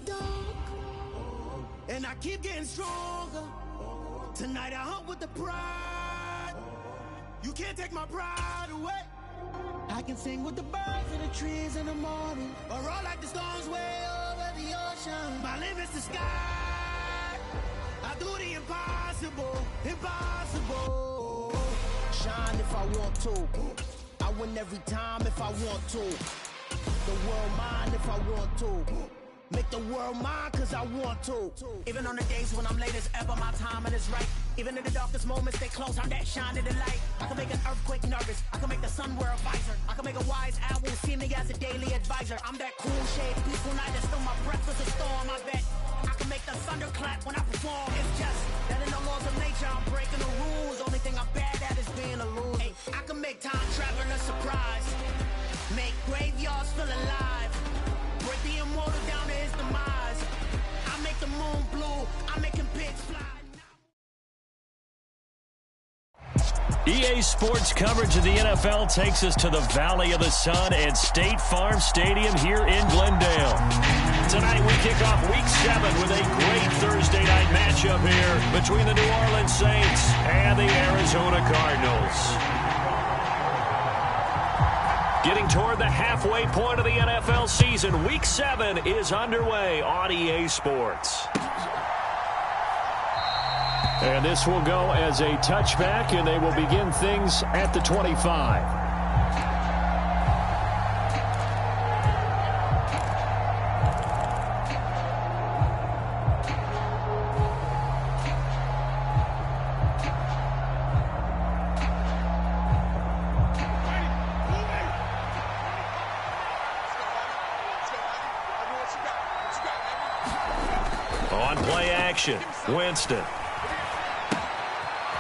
dark, and I keep getting stronger. Tonight I hunt with the pride. You can't take my pride away. I can sing with the birds and the trees in the morning, or roll like the storms way over the ocean. My limit's the sky. I do the impossible, impossible. Shine if I want to. I win every time if I want to. The world mine if I want to. Make the world mine cause I want to. Even on the days when I'm late as ever, my timing is right. Even in the darkest moments, stay close, I'm that shining the light. I can make an earthquake nervous, I can make the sun wear a visor. I can make a wise owl see me as a daily advisor. I'm that cool shade, peaceful night that's still my breath is a storm, I bet. I can make the thunder clap when I perform. It's just that in the laws of nature, I'm breaking the rules. Only thing I'm bad at is being a loser. Hey, I can make time traveling a surprise. Make graveyards feel alive. Break the immortal down to his demise. I make the moon blue. I'm making pigs fly. EA Sports coverage of the NFL takes us to the Valley of the Sun at State Farm Stadium here in Glendale. Tonight we kick off Week 7 with a great Thursday night matchup here between the New Orleans Saints and the Arizona Cardinals. Getting toward the halfway point of the NFL season, Week 7 is underway on EA Sports. And this will go as a touchback, and they will begin things at the 25. On play action, Winston.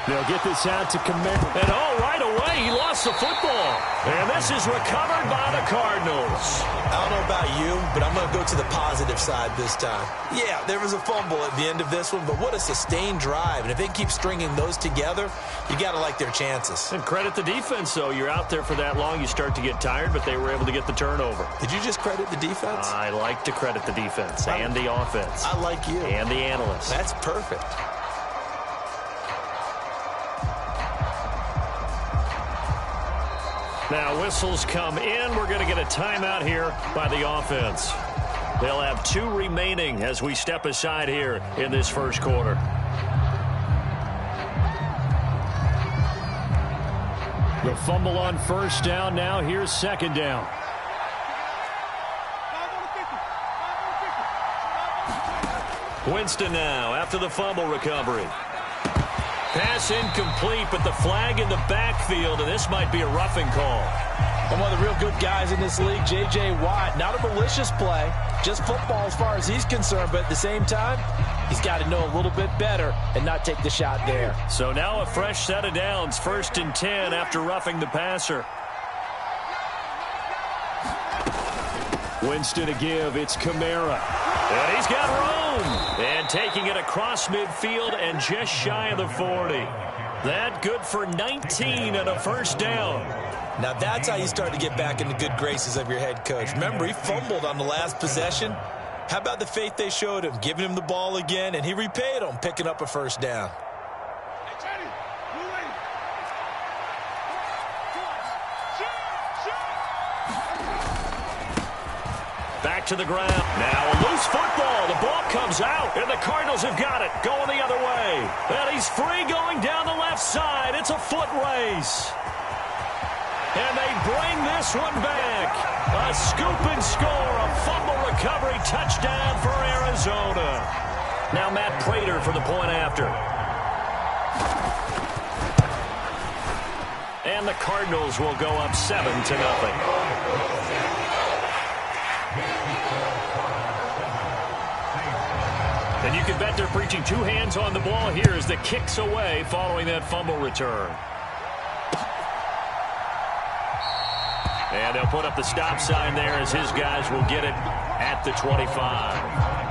They'll get this out to Kamara. And right away, he lost the football. And this is recovered by the Cardinals. I don't know about you, but I'm going to go to the positive side this time. Yeah, there was a fumble at the end of this one, but what a sustained drive. And if they keep stringing those together, you got to like their chances. And credit the defense, though. You're out there for that long, you start to get tired, but they were able to get the turnover. Did you just credit the defense? I like to credit the defense and the offense. I like you. And the analysts. That's perfect. Now whistles come in. We're going to get a timeout here by the offense. They'll have 2 remaining as we step aside here in this first quarter. The fumble on first down. Now here's second down. Winston now after the fumble recovery. Pass incomplete, but the flag in the backfield, and this might be a roughing call. And one of the real good guys in this league, J.J. Watt, not a malicious play, just football as far as he's concerned, but at the same time, he's got to know a little bit better and not take the shot there. So now a fresh set of downs, 1st and 10 after roughing the passer. Winston to give, it's Kamara. And he's got room. And taking it across midfield and just shy of the 40. That good for 19 and a first down. Now that's how you start to get back in the good graces of your head coach. Remember, he fumbled on the last possession. How about the faith they showed him, giving him the ball again, and he repaid them, picking up a first down. Back to the ground. Now a loose football. The ball comes out, and the Cardinals have got it. Going the other way. And he's free going down the left side. It's a foot race. And they bring this one back. A scoop and score. A fumble recovery touchdown for Arizona. Now Matt Prater for the point after. And the Cardinals will go up 7-0. And you can bet they're preaching 2 hands on the ball here as the kicks away following that fumble return. And they'll put up the stop sign there as his guys will get it at the 25.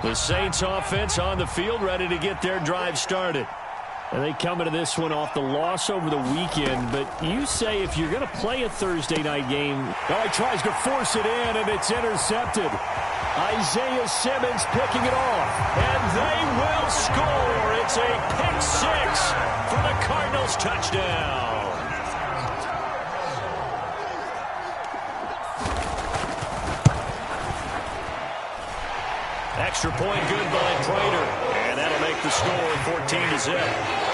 The The Saints offense on the field, ready to get their drive started. And they come into this one off the loss over the weekend. But you say if you're going to play a Thursday night game, oh, he tries to force it in, and it's intercepted. Isaiah Simmons picking it off, and they will score. It's a pick six for the Cardinals touchdown. Extra point good by Prater, and that'll make the score 14-0.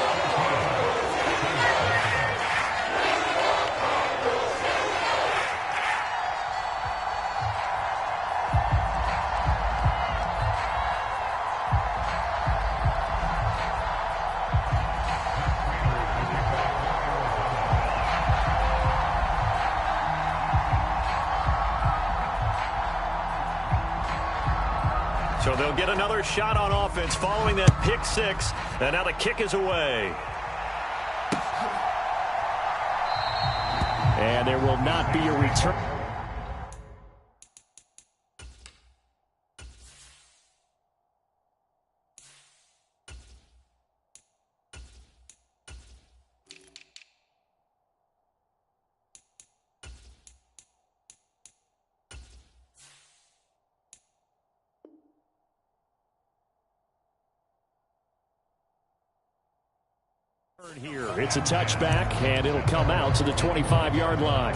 So they'll get another shot on offense following that pick six. And now the kick is away. And there will not be a return. Here, it's a touchback, and it'll come out to the 25-yard line.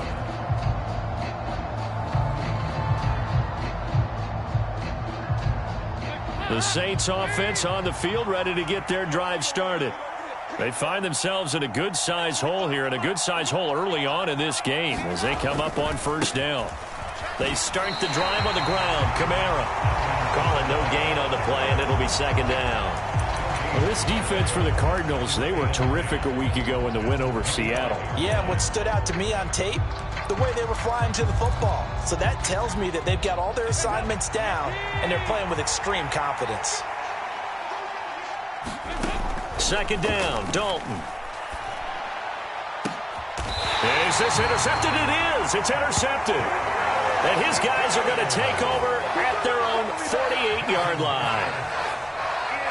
The Saints offense on the field, ready to get their drive started. They find themselves in a good-sized hole here, and a good-sized hole early on in this game as they come up on first down. They start the drive on the ground. Kamara calling no gain on the play, and it'll be second down. Well, this defense for the Cardinals, they were terrific a week ago in the win over Seattle. Yeah, and what stood out to me on tape, the way they were flying to the football. So that tells me that they've got all their assignments down, and they're playing with extreme confidence. Second down, Dalton. Is this intercepted? It is. It's intercepted. And his guys are going to take over at their own 48-yard line.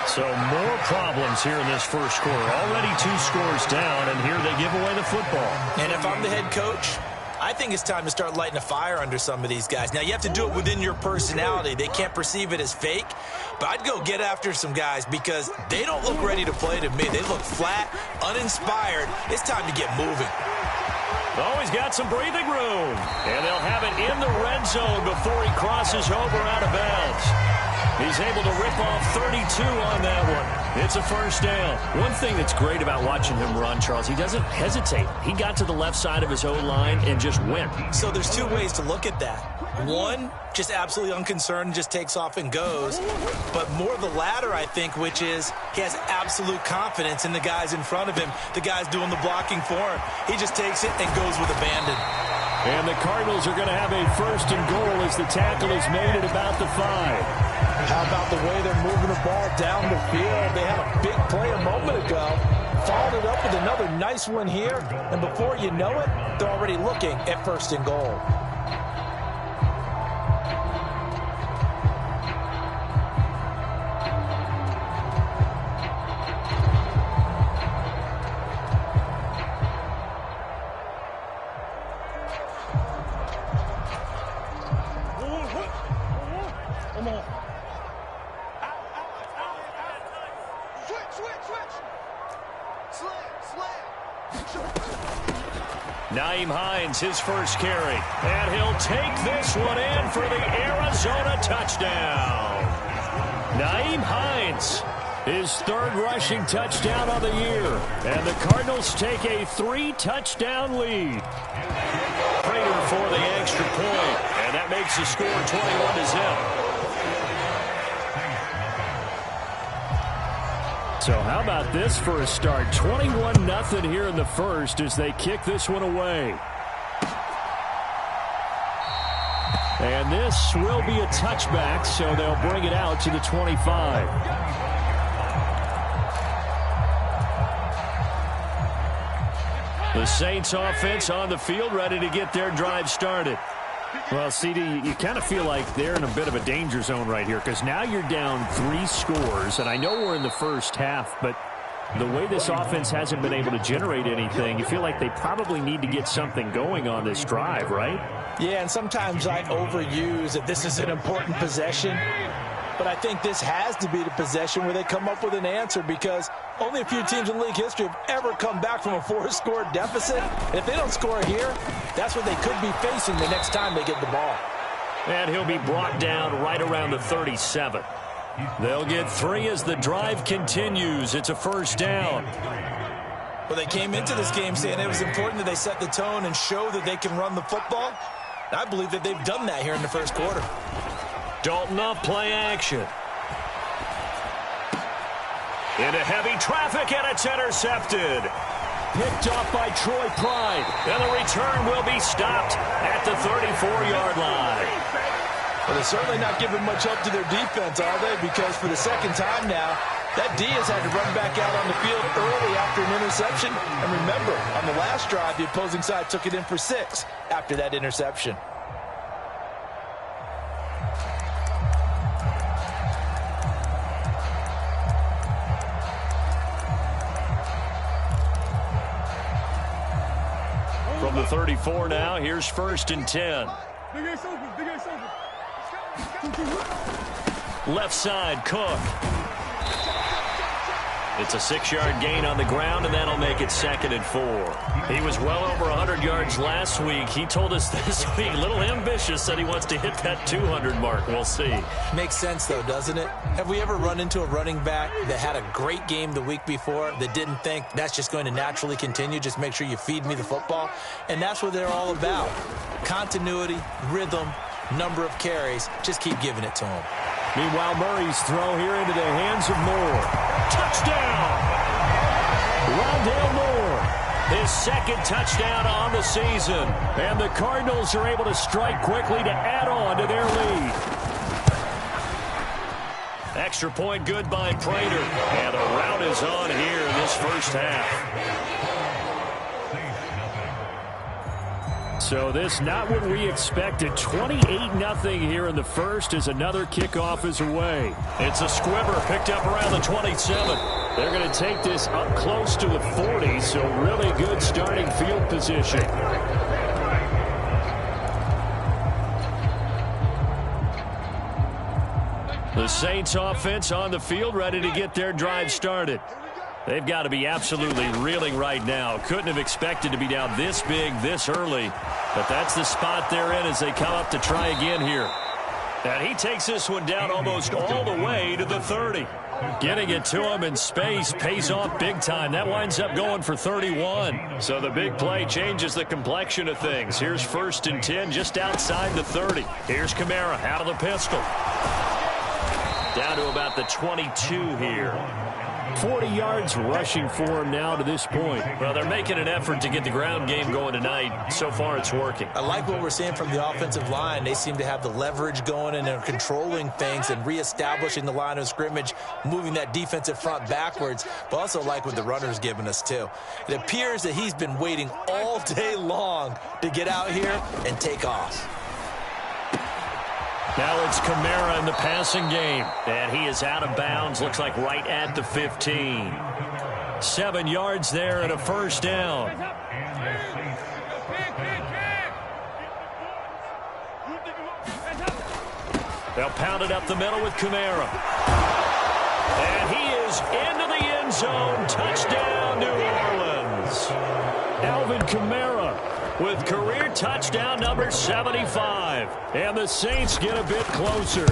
So more problems here in this first quarter. Already 2 scores down, and here they give away the football. And if I'm the head coach, I think it's time to start lighting a fire under some of these guys. Now, you have to do it within your personality. They can't perceive it as fake. But I'd go get after some guys because they don't look ready to play to me. They look flat, uninspired. It's time to get moving. Oh, he's got some breathing room. And they'll have it in the red zone before he crosses over out of bounds. He's able to rip off 32 on that one. It's a first down. One thing that's great about watching him run, Charles, he doesn't hesitate. He got to the left side of his O-line and just went. So there's 2 ways to look at that. One, just absolutely unconcerned, just takes off and goes. But more the latter, I think, which is he has absolute confidence in the guys in front of him, the guys doing the blocking for him. He just takes it and goes with abandon. And the Cardinals are going to have a first and goal as the tackle is made at about the 5. How about the way they're moving the ball down the field? They had a big play a moment ago. Followed it up with another nice one here. And before you know it, they're already looking at first and goal. Nyheim Hines, his first carry. And he'll take this one in for the Arizona touchdown. Nyheim Hines, his 3rd rushing touchdown of the year. And the Cardinals take a 3-touchdown lead. Prater for the extra point. And that makes the score 21-0. So how about this for a start? 21-0 here in the first as they kick this one away. And this will be a touchback, so they'll bring it out to the 25. The Saints offense on the field, ready to get their drive started. Well, CD, you kind of feel like they're in a bit of a danger zone right here because now you're down 3 scores, and I know we're in the first half, but the way this offense hasn't been able to generate anything, you feel like they probably need to get something going on this drive, right? Yeah, and sometimes I overuse that this is an important possession, but I think this has to be the possession where they come up with an answer because only a few teams in league history have ever come back from a 4-score deficit. And if they don't score here, that's what they could be facing the next time they get the ball. And he'll be brought down right around the 37. They'll get 3 as the drive continues. It's a first down. Well, they came into this game saying it was important that they set the tone and show that they can run the football. I believe that they've done that here in the first quarter. Dalton off play action. Into heavy traffic, and it's intercepted. Picked off by Troy Pride. And the return will be stopped at the 34-yard line. Well, they're certainly not giving much help to their defense, are they? Because for the second time now, that D has had to run back out on the field early after an interception. And remember, on the last drive, the opposing side took it in for 6 after that interception. From the 34 now, here's 1st and 10. Left side, Cook. It's a 6-yard gain on the ground, and that'll make it 2nd and 4. He was well over 100 yards last week. He told us this week, a little ambitious, that he wants to hit that 200 mark. We'll see. Makes sense, though, doesn't it? Have we ever run into a running back that had a great game the week before that didn't think that's just going to naturally continue? Just make sure you feed me the football. And that's what they're all about. Continuity, rhythm, number of carries. Just keep giving it to him. Meanwhile, Murray's throw here into the hands of Moore. Touchdown! Rondale Moore, his 2nd touchdown on the season. And the Cardinals are able to strike quickly to add on to their lead. Extra point good by Prater. And the rout is on here in this first half. So this not what we expected. 28-0 here in the first as another kickoff is away. It's a squibber picked up around the 27. They're going to take this up close to the 40, so really good starting field position. The Saints offense on the field ready to get their drive started. They've got to be absolutely reeling right now. Couldn't have expected to be down this big this early. But that's the spot they're in as they come up to try again here. And he takes this one down almost all the way to the 30. Getting it to him in space pays off big time. That winds up going for 31. So the big play changes the complexion of things. Here's 1st and 10 just outside the 30. Here's Kamara out of the pistol. Down to about the 22 here. 40 yards rushing for him now to this point. Well, they're making an effort to get the ground game going tonight. So far, it's working. I like what we're seeing from the offensive line. They seem to have the leverage going, and they're controlling things and reestablishing the line of scrimmage, moving that defensive front backwards, but also like what the runner's giving us, too. It appears that he's been waiting all day long to get out here and take off. Now it's Kamara in the passing game. And he is out of bounds, looks like right at the 15. 7 yards there and a first down. They'll pound it up the middle with Kamara. And he is into the end zone. Touchdown, New Orleans. Alvin Kamara with career touchdown number 75. And the Saints get a bit closer.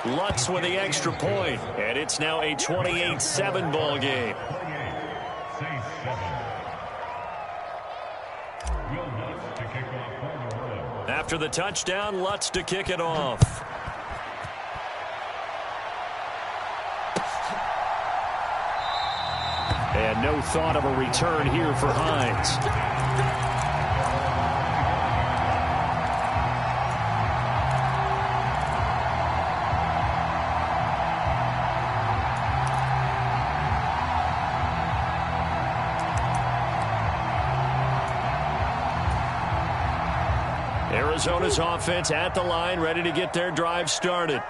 Lutz with the extra point, and it's now a 28-7 ball game. After the touchdown, Lutz to kick it off. And no thought of a return here for Hines. Arizona's offense at the line, ready to get their drive started.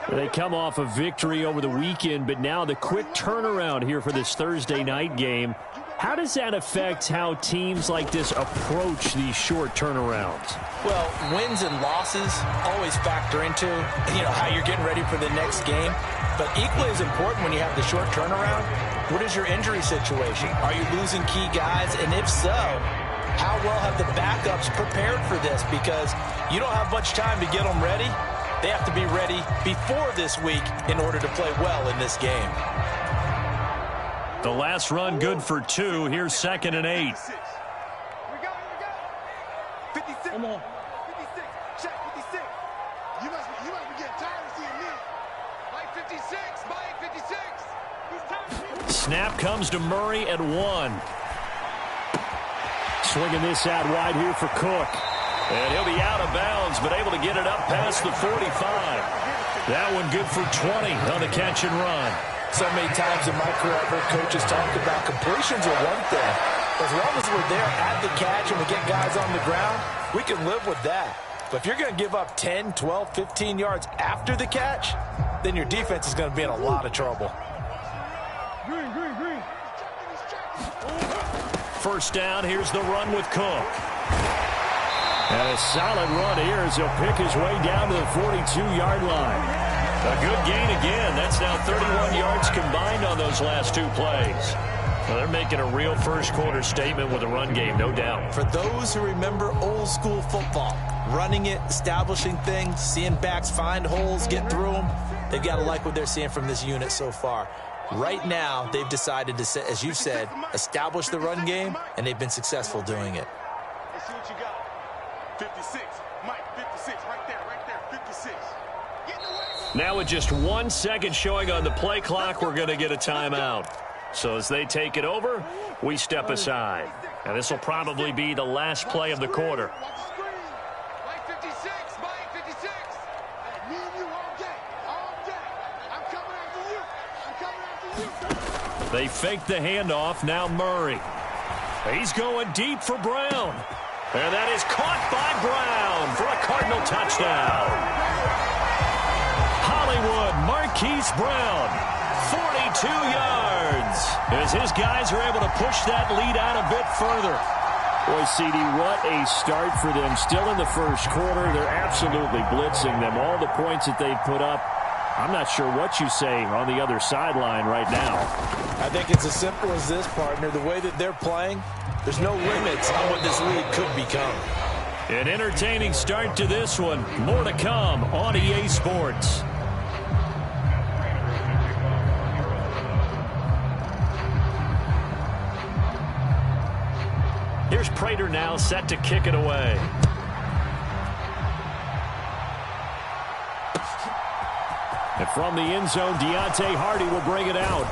They come off a victory over the weekend, but now the quick turnaround here for this Thursday night game. How does that affect how teams like this approach these short turnarounds? Well, wins and losses always factor into, how you're getting ready for the next game. But equally as important when you have the short turnaround, what is your injury situation? Are you losing key guys? And if so, how well have the backups prepared for this? Because you don't have much time to get them ready. They have to be ready before this week in order to play well in this game. The last run good for 2. Here's 2nd and 8. 56. 56. Come on. 56. Check 56. You must be getting tired of seeing me. Mike 56. Mike 56. Snap comes to Murray at 1. Swinging this out wide here for Cook. And he'll be out of bounds, but able to get it up past the 45. That one good for 20 on the catch and run. So many times in my career, I've heard coaches talk about completions are one thing. As long as we're there at the catch and we get guys on the ground, we can live with that. But if you're going to give up 10, 12, 15 yards after the catch, then your defense is going to be in a lot of trouble. Green. First down, here's the run with Cook. And a solid run here as he'll pick his way down to the 42-yard line. A good gain again. That's now 31 yards combined on those last 2 plays. Well, they're making a real first-quarter statement with a run game, no doubt. For those who remember old-school football, running it, establishing things, seeing backs find holes, get through them, they've got to like what they're seeing from this unit so far. Right now, they've decided to, as you said, establish the run game, and they've been successful doing it. Let's see what you got. 56. Mike 56. Right there. 56. Now with just 1 second showing on the play clock, we're going to get a timeout. So as they take it over, we step aside. And this will probably be the last play of the quarter. Mike 56. Mike 56. Me and you all day. I'm coming after you. They fake the handoff. Now Murray. He's going deep for Brown. And that is caught by Brown for a Cardinal touchdown. Hollywood Marquise Brown, 42 yards, as his guys are able to push that lead out a bit further. Boy, CD, what a start for them. Still in the first quarter, they're absolutely blitzing them. All the points that they've put up, I'm not sure what you say on the other sideline right now. I think it's as simple as this, partner. The way that they're playing, there's no limits on what this league could become. An entertaining start to this one. More to come on EA Sports. Here's Prater now set to kick it away. And from the end zone, Deontay Hardy will bring it out.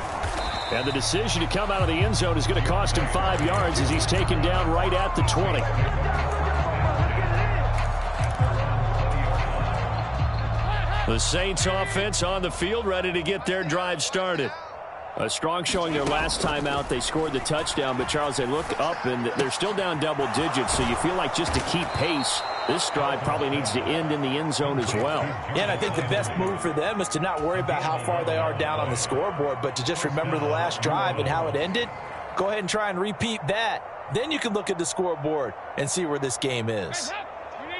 And the decision to come out of the end zone is going to cost him 5 yards as he's taken down right at the 20. The Saints offense on the field, ready to get their drive started. A strong showing their last time out. They scored the touchdown, but, Charles, they look up, and they're still down double digits, so you feel like just to keep pace, this drive probably needs to end in the end zone as well. Yeah, and I think the best move for them is to not worry about how far they are down on the scoreboard, but to just remember the last drive and how it ended. Go ahead and try and repeat that. Then you can look at the scoreboard and see where this game is.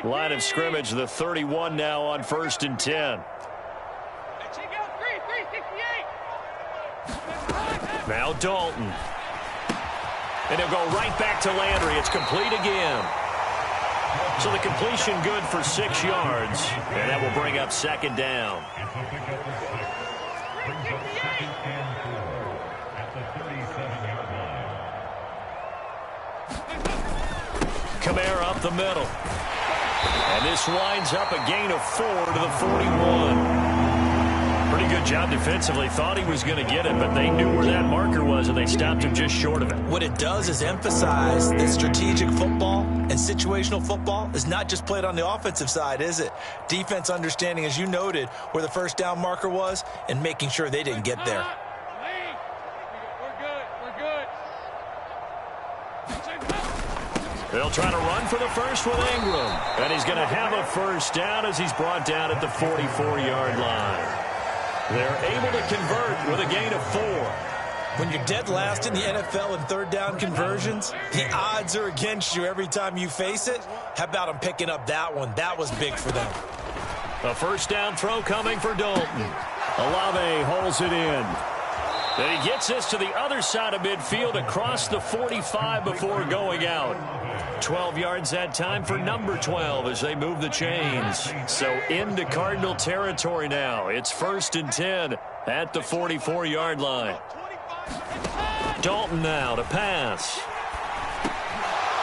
Line of scrimmage, the 31 now on 1st and 10. Now Dalton. And he'll go right back to Landry. It's complete again. So the completion good for 6 yards. And that will bring up 2nd down. Kamara up the middle. And this winds up a gain of 4 to the 41. Pretty good job defensively. Thought he was going to get it, but they knew where that marker was, and they stopped him just short of it. What it does is emphasize that strategic football and situational football is not just played on the offensive side, is it? Defense understanding, as you noted, where the first down marker was and making sure they didn't get there. They'll try to run for the first with Ingram. And he's going to have a first down as he's brought down at the 44-yard line. They're able to convert with a gain of 4. When you're dead last in the NFL in third down conversions, the odds are against you every time you face it. How about them picking up that one? That was big for them. A first down throw coming for Dalton. Olave holds it in. Then he gets this to the other side of midfield across the 45 before going out. 12 yards that time for number 12 as they move the chains. So into Cardinal territory now. It's 1st and 10 at the 44-yard line. Dalton now to pass.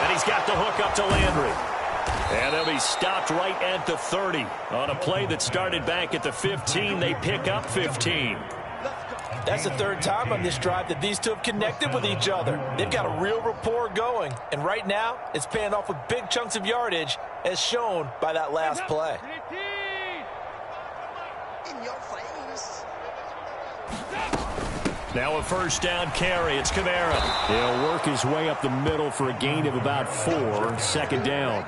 And he's got the hook up to Landry. And they'll be stopped right at the 30. On a play that started back at the 15, they pick up 15. That's the third time on this drive that these two have connected with each other. They've got a real rapport going. And right now, it's paying off with big chunks of yardage, as shown by that last play. In your face. Now a first down carry. It's Kamara. He'll work his way up the middle for a gain of about 4. 2nd down.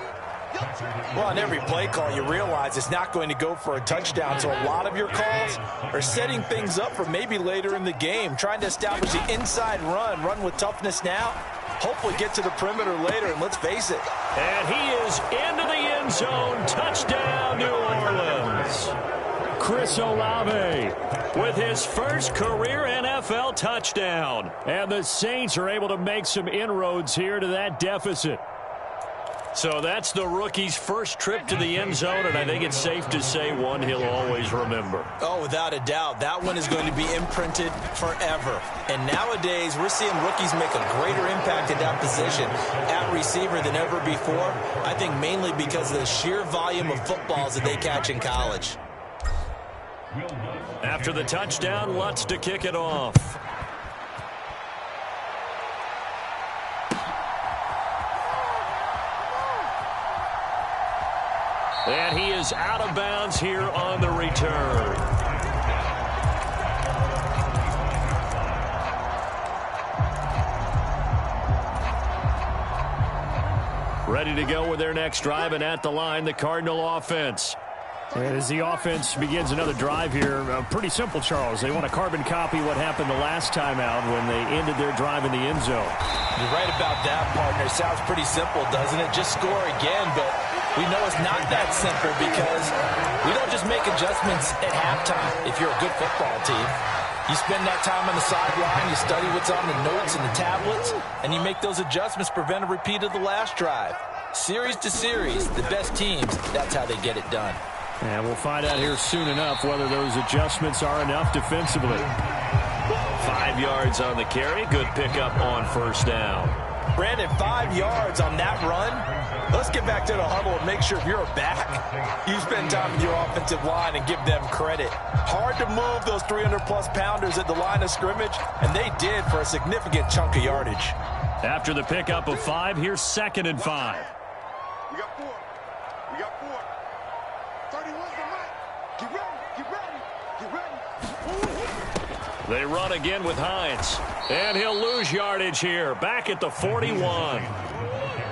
Well, on every play call, you realize it's not going to go for a touchdown, so a lot of your calls are setting things up for maybe later in the game, trying to establish the inside run with toughness now, hopefully get to the perimeter later, and let's face it. And he is into the end zone. Touchdown, New Orleans. Chris Olave with his first career NFL touchdown. And the Saints are able to make some inroads here to that deficit. So that's the rookie's first trip to the end zone, and I think it's safe to say one he'll always remember. Oh, without a doubt. That one is going to be imprinted forever. And nowadays, we're seeing rookies make a greater impact at that position at receiver than ever before. I think mainly because of the sheer volume of footballs that they catch in college. After the touchdown, Lutz to kick it off. And he is out of bounds here on the return. Ready to go with their next drive, and at the line, the Cardinal offense. And as the offense begins another drive here, pretty simple, Charles. They want to carbon copy what happened the last time out when they ended their drive in the end zone. You're right about that, partner. It sounds pretty simple, doesn't it? Just score again, but we know it's not that simple because we don't just make adjustments at halftime if you're a good football team. You spend that time on the sideline, you study what's on the notes and the tablets, and you make those adjustments, prevent a repeat of the last drive. Series to series, the best teams, that's how they get it done. And we'll find out here soon enough whether those adjustments are enough defensively. 5 yards on the carry. Good pickup on first down. Brandon, 5 yards on that run. Let's get back to the huddle and make sure if you're back, you spend time with your offensive line and give them credit. Hard to move those 300-plus pounders at the line of scrimmage, and they did for a significant chunk of yardage. After the pickup of 5, here's 2nd and 5. We got 4. We got 4. 31's the mic. Get ready. Get ready. Get ready. They run again with Hines. And he'll lose yardage here. Back at the 41.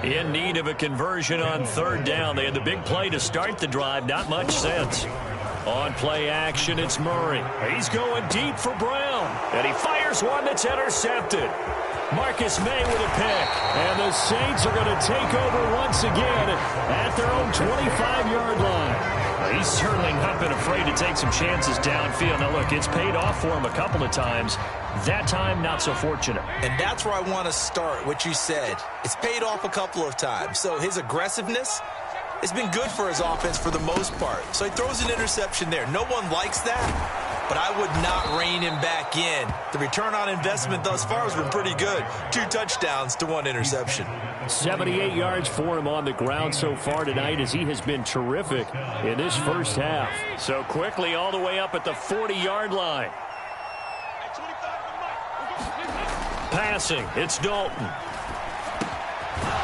In need of a conversion on 3rd down. They had the big play to start the drive. Not much sense. On play action, it's Murray. He's going deep for Brown. And he fires one that's intercepted. Marcus May with a pick. And the Saints are going to take over once again at their own 25-yard line. He's certainly not been afraid to take some chances downfield. Now, look, it's paid off for him a couple of times. That time, not so fortunate. And that's where I want to start, what you said. It's paid off a couple of times. So his aggressiveness has been good for his offense for the most part. So he throws an interception there. No one likes that, but I would not rein him back in. The return on investment thus far has been pretty good. 2 touchdowns to 1 interception. 78 yards for him on the ground so far tonight as he has been terrific in this first half. So quickly all the way up at the 40-yard line. Passing, it's Dalton.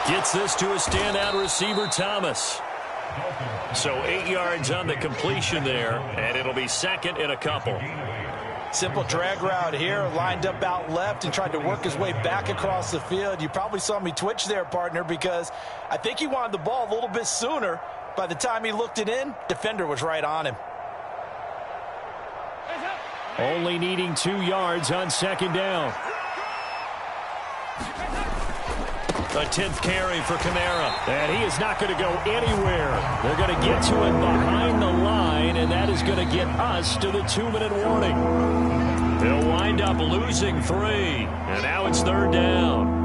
Gets this to a standout receiver, Thomas. So 8 yards on the completion there, and it'll be 2nd and a couple. Simple drag route here, lined up out left and tried to work his way back across the field. You probably saw me twitch there, partner, because I think he wanted the ball a little bit sooner. By the time he looked it in, defender was right on him. Only needing 2 yards on second down. The 10th carry for Kamara. And he is not going to go anywhere. They're going to get to it behind the line, and that is going to get us to the 2-minute warning. They'll wind up losing 3, and now it's third down.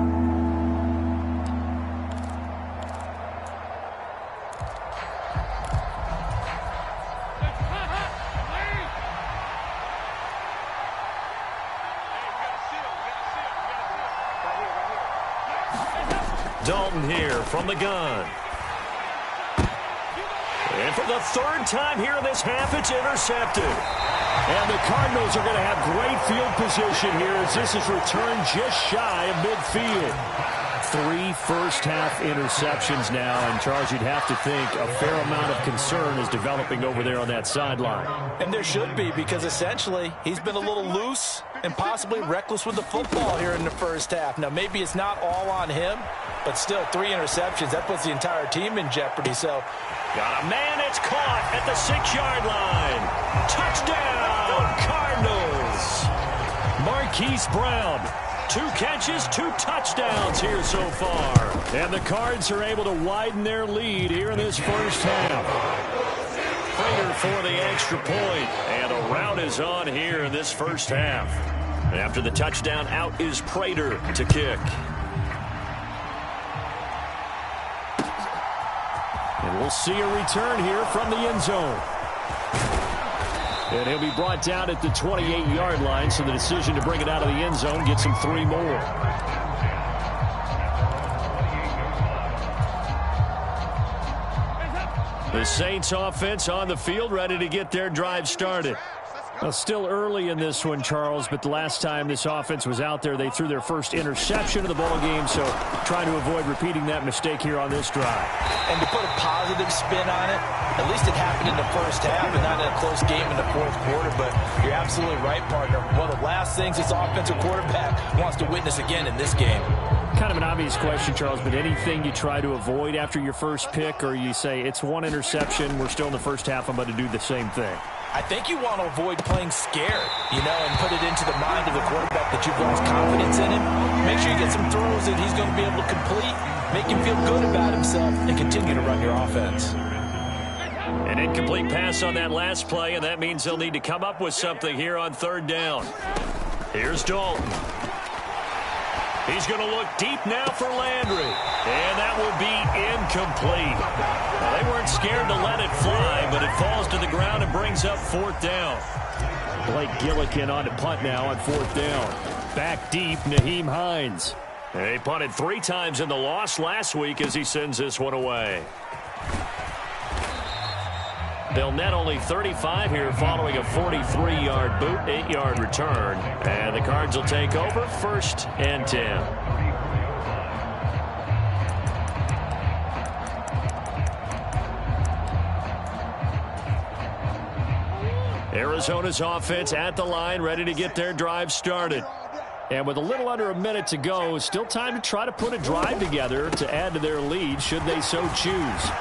Dalton here from the gun. And for the 3rd time here in this half, it's intercepted. And the Cardinals are going to have great field position here as this is returned just shy of midfield. 3 first-half interceptions now, and Charles, you'd have to think a fair amount of concern is developing over there on that sideline. And there should be, because essentially he's been a little loose and possibly reckless with the football here in the first half. Now, maybe it's not all on him, but still 3 interceptions. That puts the entire team in jeopardy. So, got a man, it's caught at the 6-yard line. Touchdown, Cardinals. Marquise Brown. 2 catches, 2 touchdowns here so far. And the Cards are able to widen their lead here in this first half. Prater for the extra point. And a rout is on here in this first half. After the touchdown, out is Prater to kick. And we'll see a return here from the end zone. And he'll be brought down at the 28-yard line, so the decision to bring it out of the end zone gets him 3 more. The Saints offense on the field, ready to get their drive started. Well, still early in this one, Charles, but the last time this offense was out there, they threw their first interception of the ball game, so trying to avoid repeating that mistake here on this drive. And to put a positive spin on it, at least it happened in the first half and not in a close game in the 4th quarter, but you're absolutely right, partner. One of the last things this offensive quarterback wants to witness again in this game. Kind of an obvious question, Charles, but anything you try to avoid after your first pick, or you say it's 1 interception, we're still in the first half, I'm about to do the same thing? I think you want to avoid playing scared, and put it into the mind of the quarterback that you've lost confidence in him. Make sure you get some throws that he's going to be able to complete, make him feel good about himself, and continue to run your offense. An incomplete pass on that last play, and that means they'll need to come up with something here on 3rd down. Here's Dalton. He's going to look deep now for Landry. And that will be incomplete. Well, they weren't scared to let it fly, but it falls to the ground and brings up 4th down. Blake Gillikin on to punt now on 4th down. Back deep, Nyheim Hines. He punted 3 times in the loss last week as he sends this one away. They'll net only 35 here following a 43-yard boot, 8-yard return. And the Cards will take over 1st and 10. Arizona's offense at the line, ready to get their drive started. And with a little under a minute to go, still time to try to put a drive together to add to their lead should they so choose.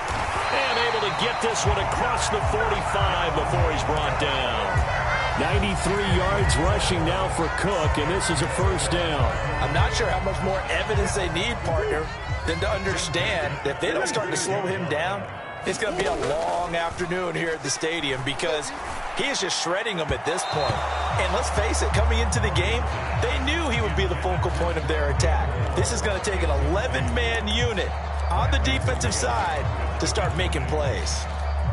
And able to get this one across the 45 before he's brought down. 93 yards rushing now for Cook, and this is a 1st down. I'm not sure how much more evidence they need, partner, than to understand that if they don't start to slow him down, it's going to be a long afternoon here at the stadium because he is just shredding them at this point. And let's face it, coming into the game, they knew he would be the focal point of their attack. This is going to take an 11-man unit on the defensive side to start making plays.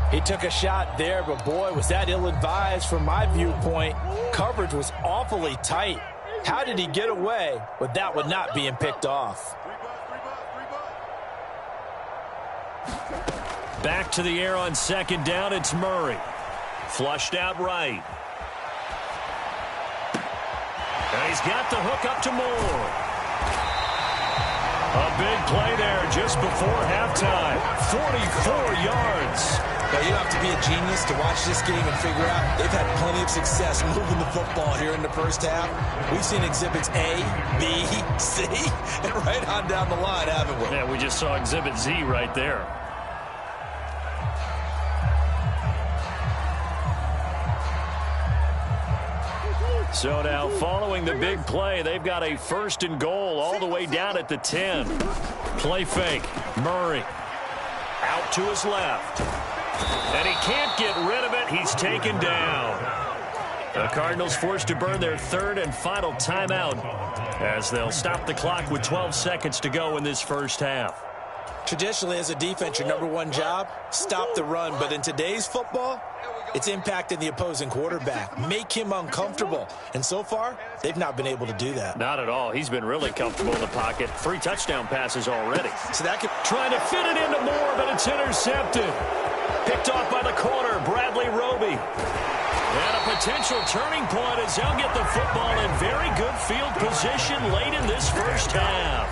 He took a shot there, but boy, was that ill-advised from my viewpoint. Coverage was awfully tight. How did he get away with that one not being picked off? Back to the air on 2nd down, it's Murray. Flushed out right. And he's got the hook up to Moore. A big play there just before halftime. 44 yards. Well, you don't have to be a genius to watch this game and figure out they've had plenty of success moving the football here in the first half. We've seen exhibits A, B, C, and right on down the line, haven't we? Yeah, we just saw exhibit Z right there. So now following the big play, they've got a 1st and goal all the way down at the 10. Play fake. Murray out to his left. And he can't get rid of it. He's taken down. The Cardinals forced to burn their 3rd and final timeout as they'll stop the clock with 12 seconds to go in this first half. Traditionally, as a defense, your #1 job, stop the run. But in today's football, it's impacting the opposing quarterback. Make him uncomfortable. And so far, they've not been able to do that. Not at all. He's been really comfortable in the pocket. 3 touchdown passes already. So that could... Trying to fit it into Moore, but it's intercepted. Picked off by the corner, Bradley Roby. And a potential turning point as they'll get the football in very good field position late in this first half.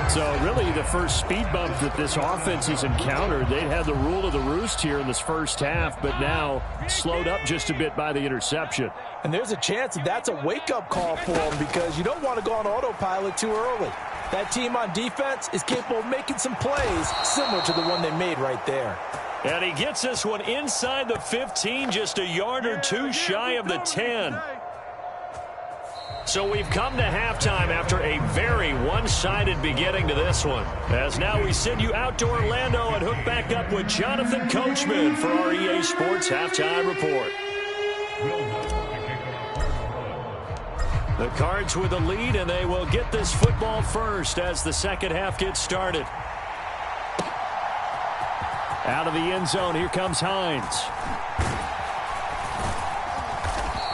So really the first speed bump that this offense has encountered, they'd had the rule of the roost here in this first half, but now slowed up just a bit by the interception. And there's a chance that that's a wake-up call for them because you don't want to go on autopilot too early. That team on defense is capable of making some plays similar to the one they made right there. And he gets this one inside the 15, just a yard or two shy of the 10. So we've come to halftime after a very one-sided beginning to this one. As now we send you out to Orlando and hook back up with Jonathan Coachman for our EA Sports Halftime Report. The Cards with the lead, and they will get this football first as the second half gets started. Out of the end zone, here comes Hines.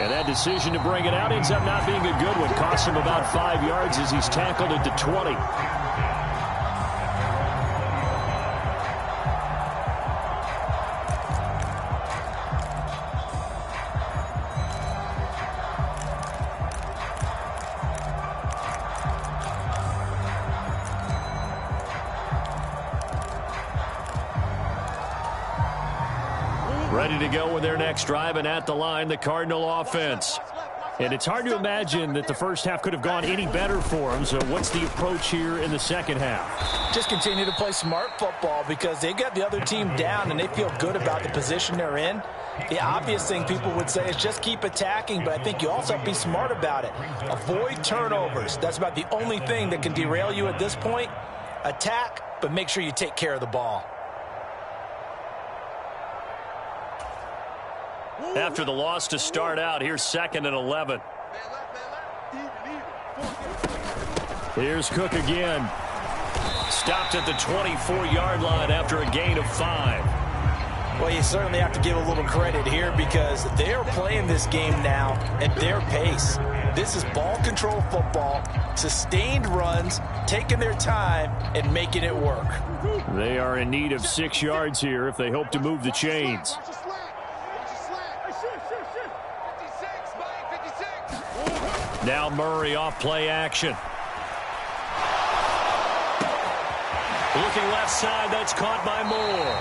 And that decision to bring it out ends up not being a good one. Costs him about 5 yards as he's tackled at the 20. Ready to go with their next drive, and at the line, the Cardinal offense. And it's hard to imagine that the first half could have gone any better for them. So what's the approach here in the second half? Just continue to play smart football because they got the other team down and they feel good about the position they're in. The obvious thing people would say is just keep attacking, but I think you also have to be smart about it. Avoid turnovers. That's about the only thing that can derail you at this point. Attack, but make sure you take care of the ball. After the loss to start out, here's 2nd and 11. Here's Cook again. Stopped at the 24-yard line after a gain of 5. Well, you certainly have to give a little credit here because they are playing this game now at their pace. This is ball control football, sustained runs, taking their time, and making it work. They are in need of 6 yards here if they hope to move the chains. Now Murray off play action. Looking left side, that's caught by Moore.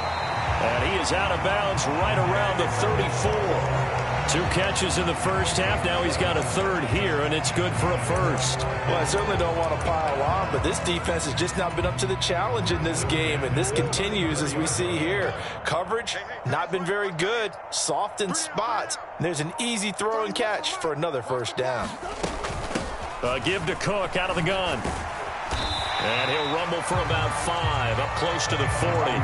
And he is out of bounds right around the 34. 2 catches in the first half. Now he's got a 3rd here, and it's good for a 1st. Well, I certainly don't want to pile on, but this defense has just not been up to the challenge in this game, and this continues as we see here. Coverage, not been very good. Soft in spots. And there's an easy throw and catch for another 1st down. Give to Cook out of the gun. And he'll rumble for about 5, up close to the 40.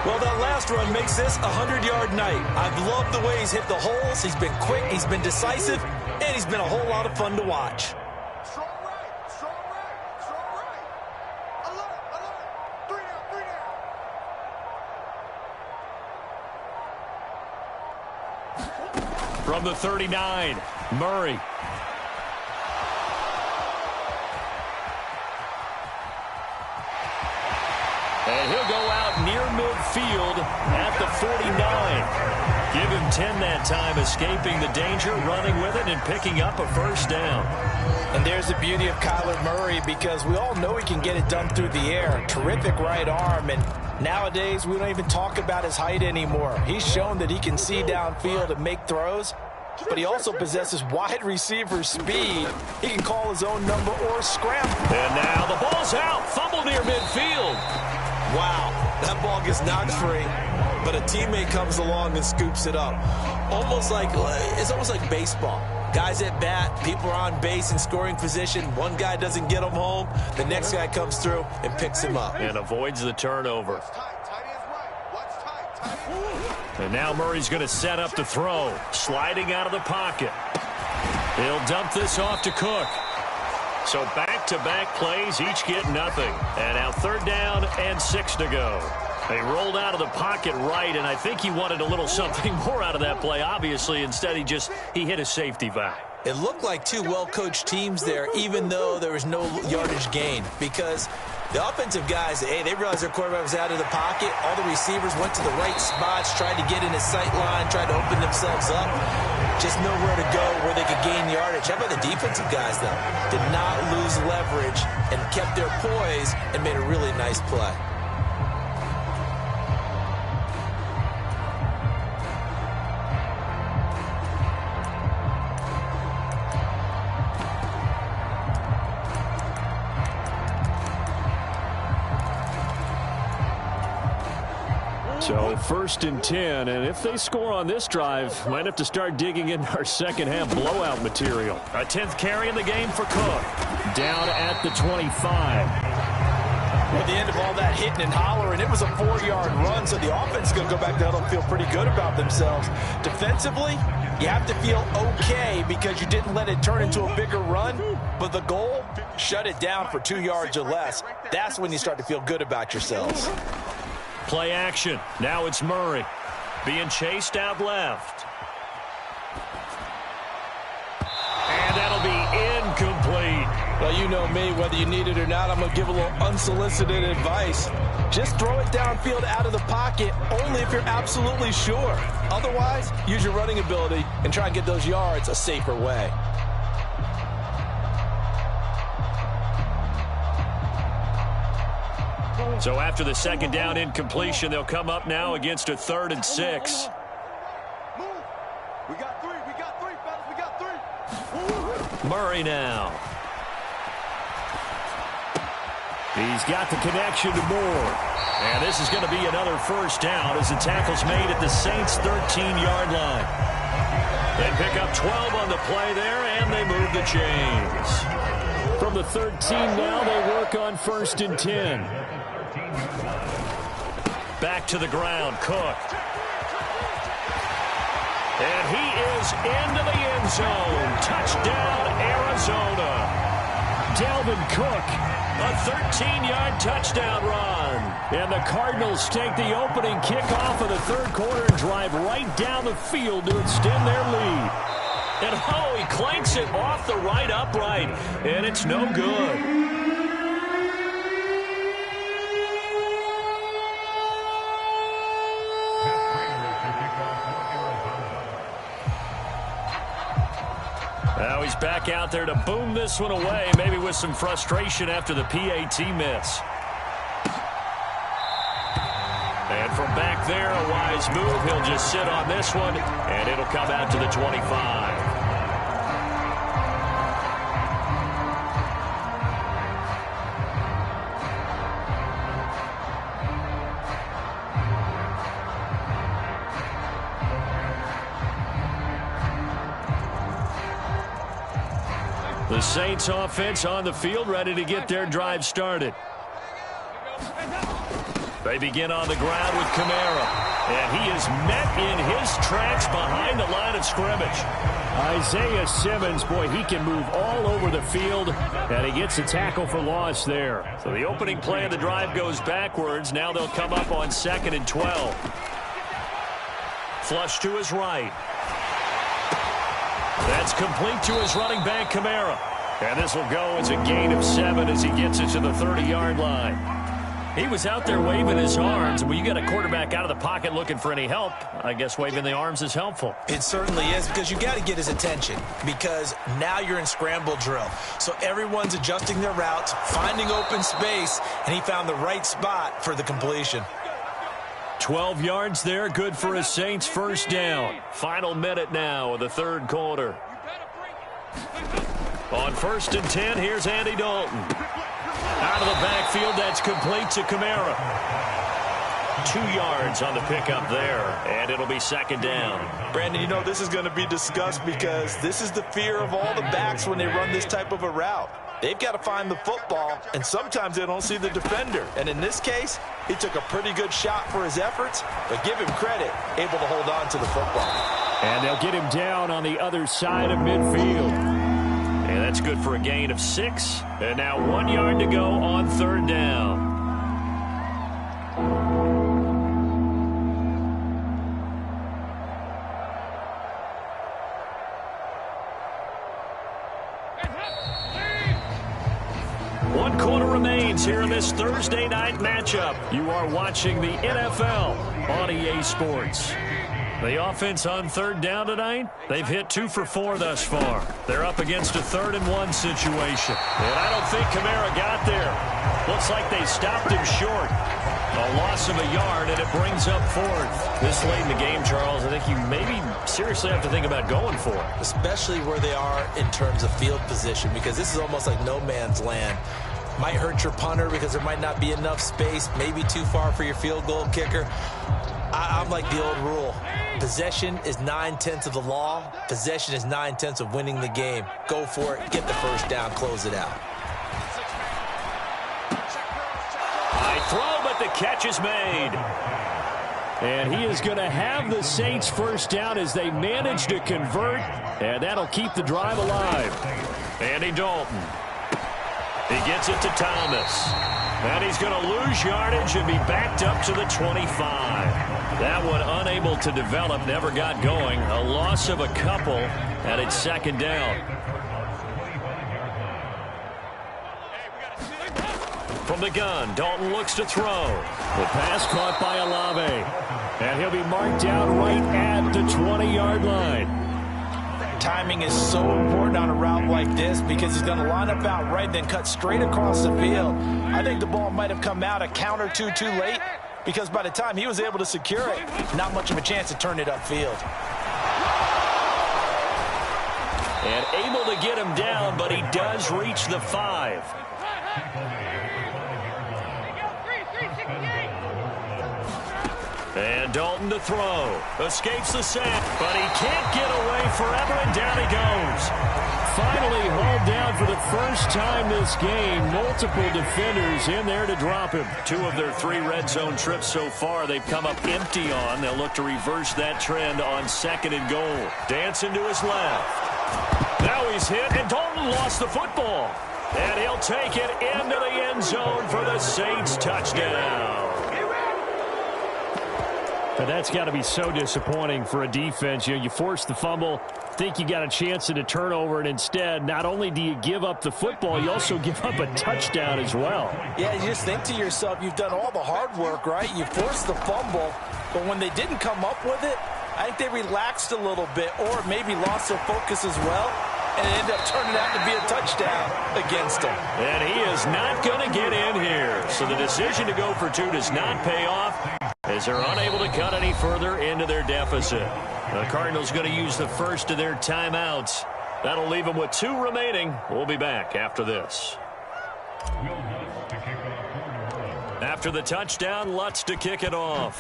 Well, that last run makes this a 100-yard night. I've loved the way he's hit the holes. He's been quick, he's been decisive, and he's been a whole lot of fun to watch. Strong right, strong right, strong right. Alert, alert. 3 down, 3 down. From the 39, Murray. And he'll go out near midfield at the 49. Give him 10 that time, escaping the danger, running with it, and picking up a first down. And there's the beauty of Kyler Murray, because we all know he can get it done through the air. Terrific right arm, and nowadays we don't even talk about his height anymore. He's shown that he can see downfield and make throws, but he also possesses wide receiver speed. He can call his own number or scramble. And now the ball's out. Fumble near midfield. Wow, that ball gets knocked free, but a teammate comes along and scoops it up. It's almost like baseball. Guys at bat, people are on base in scoring position. One guy doesn't get him home. The next guy comes through and picks him up. And avoids the turnover. And now Murray's going to set up the throw. Sliding out of the pocket. He'll dump this off to Cook. So back-to-back plays, each get nothing. And now 3rd down and 6 to go. They rolled out of the pocket right, and I think he wanted a little something more out of that play, obviously. Instead, he hit a safety valve. It looked like two well-coached teams there, even though there was no yardage gain, because the offensive guys, they realized their quarterback was out of the pocket. All the receivers went to the right spots, tried to get in his sight line, tried to open themselves up. Just nowhere to go where they could gain yardage. How about the defensive guys, though? Did not lose leverage and kept their poise and made a really nice play. So 1st and 10, and if they score on this drive, might have to start digging in our second half blowout material. A 10th carry in the game for Cook. Down at the 25. At the end of all that hitting and hollering, it was a 4-yard run, so the offense is going to go back to huddle and feel pretty good about themselves. Defensively, you have to feel okay because you didn't let it turn into a bigger run, but the goal, shut it down for 2 yards or less. That's when you start to feel good about yourselves. Play action. Now it's Murray being chased out left. And that'll be incomplete. Well, you know me, whether you need it or not, I'm going to give a little unsolicited advice. Just throw it downfield out of the pocket, only if you're absolutely sure. Otherwise, use your running ability and try and get those yards a safer way. So after the 2nd down incompletion, they'll come up now against a 3rd and 6. We got 3, fellas, we got 3. Murray now. He's got the connection to Moore. And this is going to be another 1st down as the tackle's made at the Saints' 13-yard line. They pick up 12 on the play there, and they move the chains. From the 13 now, they work on 1st and 10. Back to the ground, Cook. And he is into the end zone. Touchdown, Arizona. Dalvin Cook. A 13-yard touchdown run. And the Cardinals take the opening kickoff of the 3rd quarter and drive right down the field to extend their lead. And he clanks it off the right upright. And it's no good. Now he's back out there to boom this one away, maybe with some frustration after the PAT miss. And from back there, a wise move. He'll just sit on this one, and it'll come out to the 25. The Saints offense on the field, ready to get their drive started. They begin on the ground with Kamara. And he is met in his tracks behind the line of scrimmage. Isaiah Simmons, boy, he can move all over the field, and he gets a tackle for loss there. So the opening play of the drive goes backwards. Now they'll come up on 2nd and 12. Flush to his right. That's complete to his running back, Kamara. And this will go as a gain of 7 as he gets it to the 30-yard line. He was out there waving his arms. When you got a quarterback out of the pocket looking for any help, I guess waving the arms is helpful. It certainly is, because you got to get his attention, because now you're in scramble drill. So everyone's adjusting their routes, finding open space, and he found the right spot for the completion. 12 yards there, good for a Saints first down. Final minute now of the third quarter. On 1st and 10, here's Andy Dalton. Out of the backfield, that's complete to Kamara. 2 yards on the pickup there, and it'll be second down. Brandon, you know this is going to be discussed because this is the fear of all the backs when they run this type of a route. They've got to find the football, and sometimes they don't see the defender. And in this case, he took a pretty good shot for his efforts, but give him credit, able to hold on to the football. And they'll get him down on the other side of midfield. And that's good for a gain of 6. And now 1 yard to go on third down. One quarter remains here in this Thursday night matchup. You are watching the NFL on EA Sports. The offense on third down tonight, they've hit 2 for 4 thus far. They're up against a 3rd and 1 situation. And I don't think Kamara got there. Looks like they stopped him short. A loss of a yard, and it brings up 4th. This late in the game, Charles, I think you maybe seriously have to think about going for it. Especially where they are in terms of field position, because this is almost like no man's land. Might hurt your punter because there might not be enough space, maybe too far for your field goal kicker. I'm like the old rule. Possession is 9/10 of the law. Possession is 9/10 of winning the game. Go for it. Get the first down. Close it out. High throw, but the catch is made. And he is going to have the Saints first down as they manage to convert. And that'll keep the drive alive. Andy Dalton. He gets it to Thomas. And he's going to lose yardage and be backed up to the 25. That one unable to develop, never got going. A loss of a couple, and it's second down. From the gun, Dalton looks to throw. The pass caught by Olave. And he'll be marked down right at the 20-yard line. Timing is so important on a route like this because he's going to line up out right, then cut straight across the field. I think the ball might have come out a count or two too late because by the time he was able to secure it, not much of a chance to turn it upfield. And able to get him down, but he does reach the 5. And Dalton to throw. Escapes the sack, but he can't get away forever, and down he goes. Finally hauled down for the first time this game. Multiple defenders in there to drop him. 2 of their 3 red zone trips so far they've come up empty on. They'll look to reverse that trend on 2nd and goal. Dancing to his left. Now he's hit, and Dalton lost the football. And he'll take it into the end zone for the Saints touchdown. But that's got to be so disappointing for a defense. You know, you force the fumble, think you got a chance at a turnover, and instead, not only do you give up the football, you also give up a touchdown as well. Yeah, you just think to yourself, you've done all the hard work, right? You forced the fumble, but when they didn't come up with it, I think they relaxed a little bit or maybe lost their focus as well, and it ended up turning out to be a touchdown against them. And he is not going to get in here. So the decision to go for 2 does not pay off as they're unable to cut any further into their deficit. The Cardinals going to use the first of their timeouts. That'll leave them with 2 remaining. We'll be back after this. After the touchdown, Lutz to kick it off.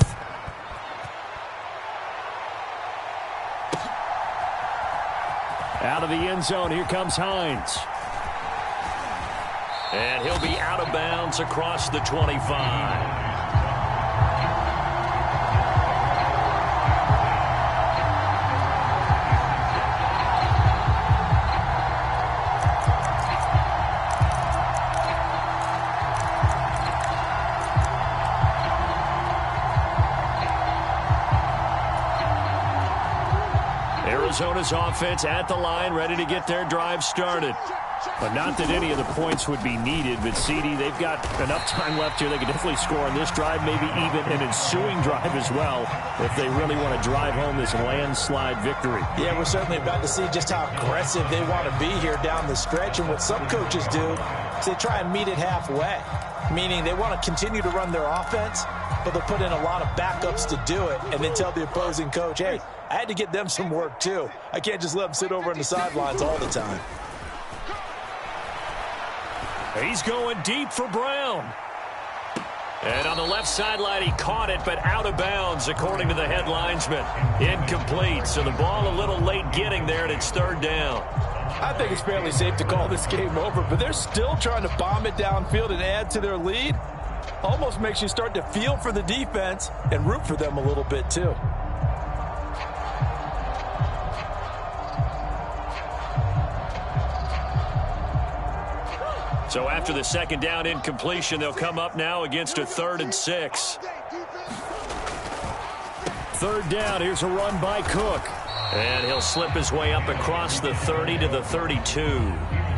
Out of the end zone, here comes Hines. And he'll be out of bounds across the 25. Arizona's offense at the line, ready to get their drive started. But not that any of the points would be needed, but CD, they've got enough time left here. They can definitely score on this drive, maybe even an ensuing drive as well, if they really want to drive home this landslide victory. Yeah, we're certainly about to see just how aggressive they want to be here down the stretch. And what some coaches do is they try and meet it halfway, meaning they want to continue to run their offense, but they'll put in a lot of backups to do it and then tell the opposing coach, hey, I had to get them some work too. I can't just let them sit over on the sidelines all the time. He's going deep for Brown. And on the left sideline, he caught it, but out of bounds, according to the head linesman. Incomplete, so the ball a little late getting there, and it's third down. I think it's fairly safe to call this game over, but they're still trying to bomb it downfield and add to their lead. Almost makes you start to feel for the defense and root for them a little bit, too. So after the second down incompletion, they'll come up now against a 3rd and 6. Third down, here's a run by Cook. And he'll slip his way up across the 30 to the 32.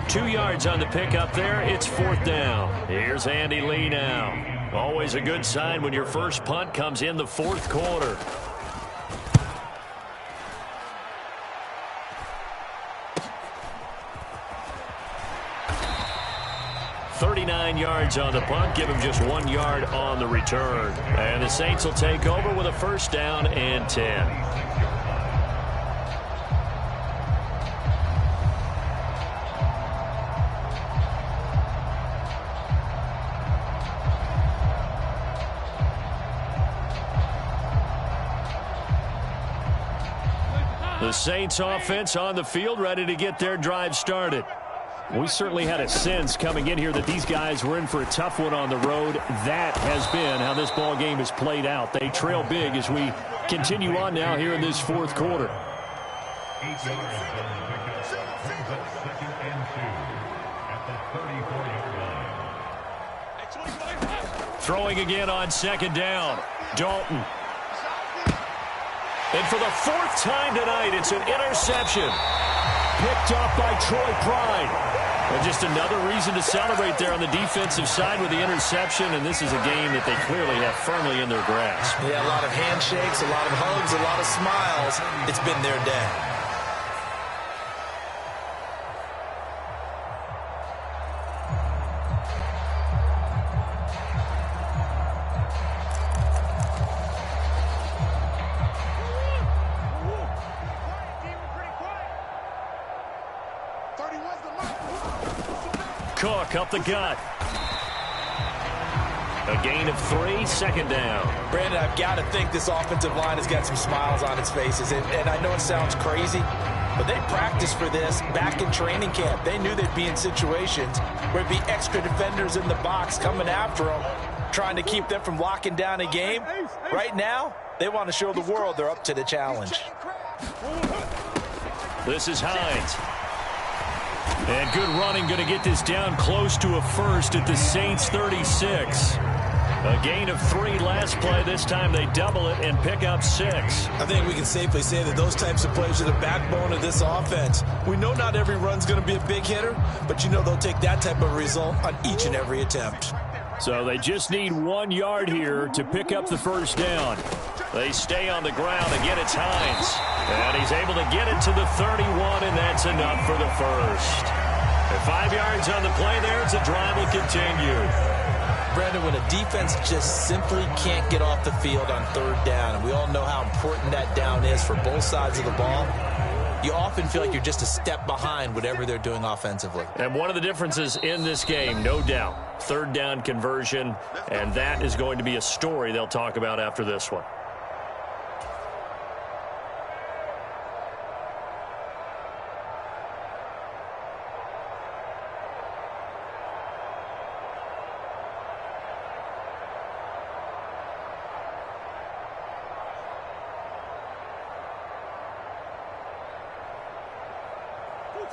2 yards on the pickup there. It's 4th down. Here's Andy Lee now. Always a good sign when your first punt comes in the 4th quarter. .39 yards on the punt, give him just 1 yard on the return. And the Saints will take over with a 1st down and 10. The Saints offense on the field, ready to get their drive started. We certainly had a sense coming in here that these guys were in for a tough one on the road. That has been how this ball game has played out. They trail big as we continue on now here in this 4th quarter. Throwing again on 2nd down. Dalton. And for the 4th time tonight, it's an interception. Picked up by Troy Pride. And just another reason to celebrate there on the defensive side with the interception. And this is a game that they clearly have firmly in their grasp. Yeah, a lot of handshakes, a lot of hugs, a lot of smiles. It's been their day. Cook up the gut. A gain of 3, 2nd down. Brandon, I've got to think this offensive line has got some smiles on its faces. And I know it sounds crazy, but they practiced for this back in training camp. They knew they'd be in situations where there'd be extra defenders in the box coming after them, trying to keep them from locking down a game. Right now, they want to show the world they're up to the challenge. This is Hines. And good running, going to get this down close to a 1st at the Saints 36. A gain of 3 last play. This time they double it and pick up 6. I think we can safely say that those types of plays are the backbone of this offense. We know not every run's going to be a big hitter, but you know they'll take that type of result on each and every attempt. So they just need 1 yard here to pick up the 1st down. They stay on the ground. Again, it's Hines. And he's able to get it to the 31, and that's enough for the 1st. And 5 yards on the play there as the drive will continue. Brandon, when a defense just simply can't get off the field on 3rd down, and we all know how important that down is for both sides of the ball, you often feel like you're just a step behind whatever they're doing offensively. And one of the differences in this game, no doubt, 3rd down conversion, and that is going to be a story they'll talk about after this one.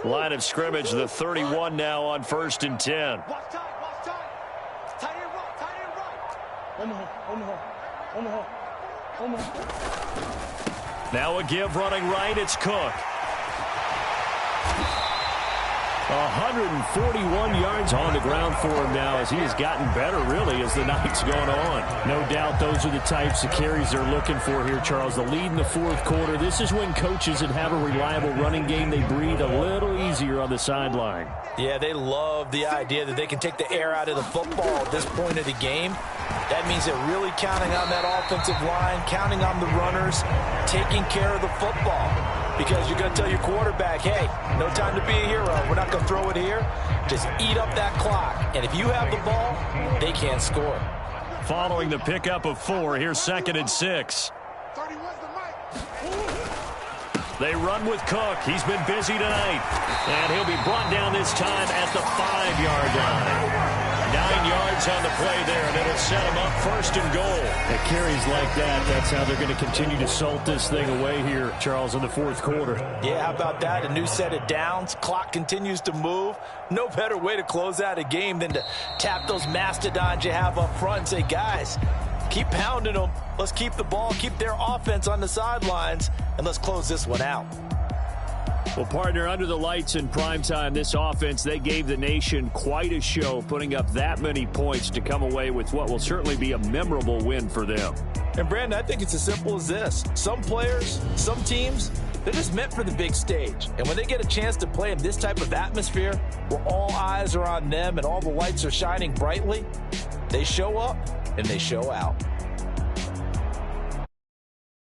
Line of scrimmage, the 31 now on 1st and 10. Watch time, watch time. Tight end right, tight end right. Now a give running right, it's Cook. 141 yards on the ground for him now as he has gotten better, really, as the night's gone on. No doubt those are the types of carries they're looking for here, Charles. The lead in the fourth quarter. This is when coaches that have a reliable running game, they breathe a little easier on the sideline. Yeah, they love the idea that they can take the air out of the football at this point of the game. That means they're really counting on that offensive line, counting on the runners, taking care of the football. Because you're going to tell your quarterback, hey, no time to be a hero. We're not going to throw it here. Just eat up that clock. And if you have the ball, they can't score. Following the pickup of 4, here's 2nd and 6. They run with Cook. He's been busy tonight. And he'll be brought down this time at the 5-yard line. 9 yards on the play there, and it'll set him up 1st and goal. At carries like that, that's how they're going to continue to salt this thing away here, Charles, in the fourth quarter. Yeah, how about that? A new set of downs. Clock continues to move. No better way to close out a game than to tap those mastodons you have up front and say, guys, keep pounding them. Let's keep the ball, keep their offense on the sidelines, and let's close this one out. Well, partner, under the lights in primetime, this offense, they gave the nation quite a show, putting up that many points to come away with what will certainly be a memorable win for them. And, Brandon, I think it's as simple as this. Some players, some teams, they're just meant for the big stage. And when they get a chance to play in this type of atmosphere, where all eyes are on them and all the lights are shining brightly, they show up and they show out.